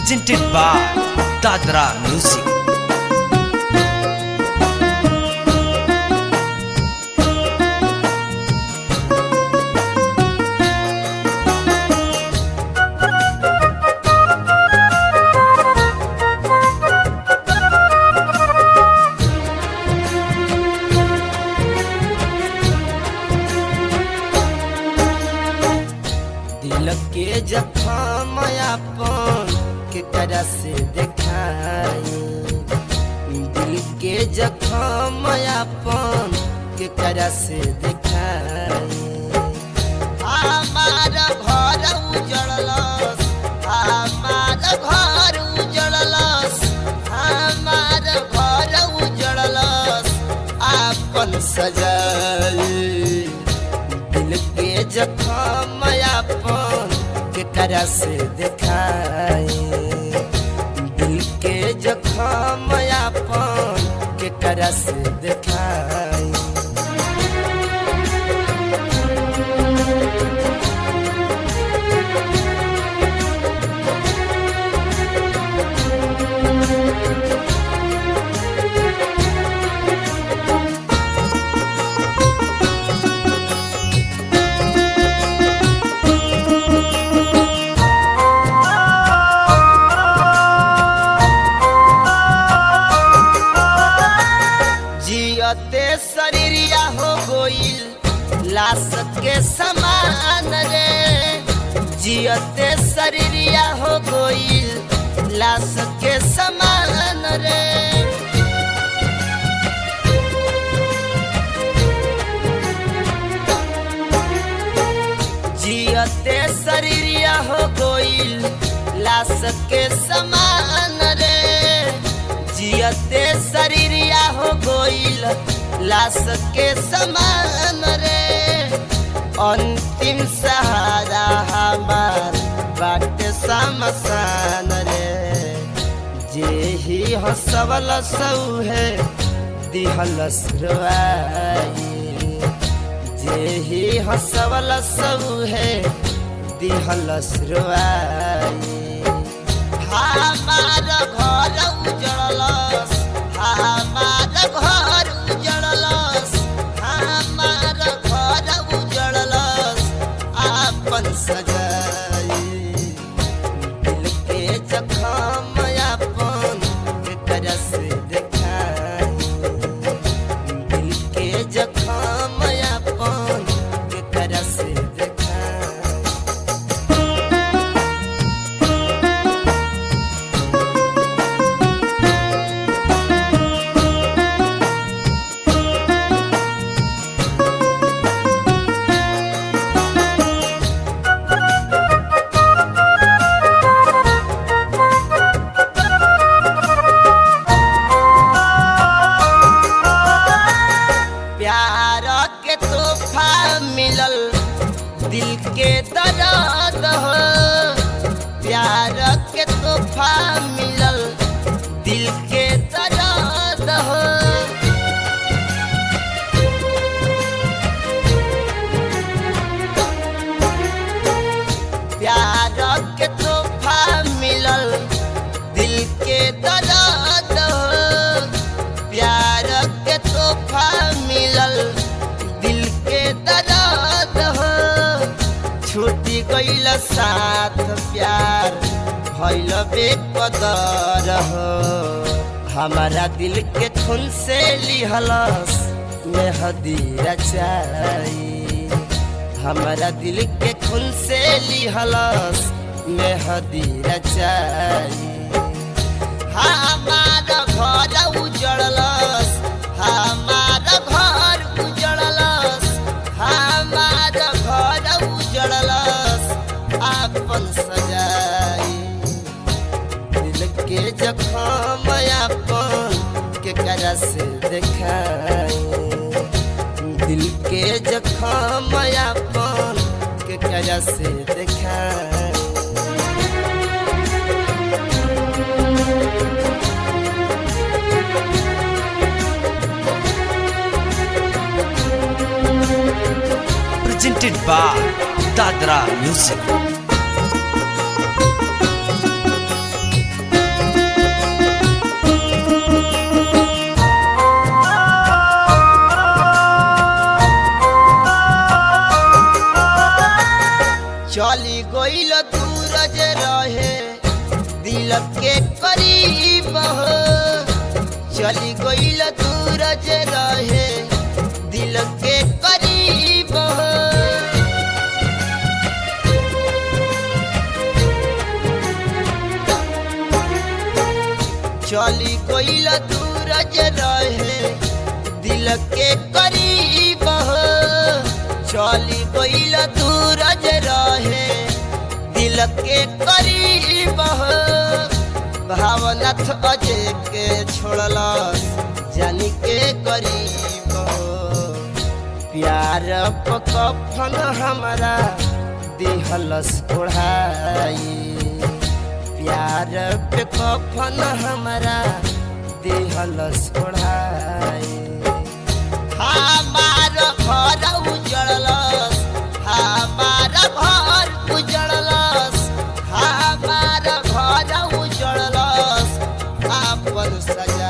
presented by Dadra Music. दिल के जख्म अपन के करा से देखाई, दिल के जख्म अपन के करा से देखाई। हमार घर उजड़लस, हमार घर उजड़लस, हमार घर उजड़लस अपन सजाई। दिल के जख्म अपन के करा से देखाई, दिल के जख्म अपन के करा से देखाई। जियते शरीरिया हो गइल लाश के समान रे, जियते शरीरिया हो गइल लाश के समान रे। जियते शरीरिया हो गइल लाश के समान रे, जियते शरीरिया हो गइल लाश के समान रे। अंतिम सहारा हमार बाटे शमशान रे, जे ही हंसवल सौहे दिहलस रुआई, जे ही हंसवल सौहे दिहलस रुआई। हमार घर उजड़लस, हमार घर उजड़लस, हमार घर उजड़लस अपन सजाई। दिल के जख्म अपन के करा से देखाई, दिल के जख्म अपन के करा से देखाई। प्यार के तोहफा मिलल दिल के दर्द हो, प्यार के तोहफा मिलल दिल के दर्द हो। प्यार के तोहफा मिलल दिल के दर्द हो, प्यार के तोहफा मिलल दिल के दर्द हो। छूटी गइल साथ प्यार भइल बेकदर हो, हमारा दिल के खून से लिहलस मेहदी रचाई, हमारा दिल के खून से लिहलस मेहदी रचाई। हमार घर उजड़लस, हमार घर उजड़लस, हमार घर उजड़लस अपन सजाई। दिल के जख्म अपन के करा से देखाई, दिल के जख्म अपन के करा से देखाई। Presented by Dadra Music. सूरज रहे दिल के करीब हो चली गईल सूरज रहे दिल के करीब हो चली गईल सूरज रहे दिल के करीब हो चली गईल सूरज रहे दिल के करीब हो भावनाथ अजय के छोड़ला जानी के करीब हो प्यार कफन हमारा दिहलस ओढ़ाई प्यार पे कफन हमारा दिहलस ओढ़ाई हमार घर उजड़लस हमार घर उजड़लस हमार घर उजड़लस आपन सजा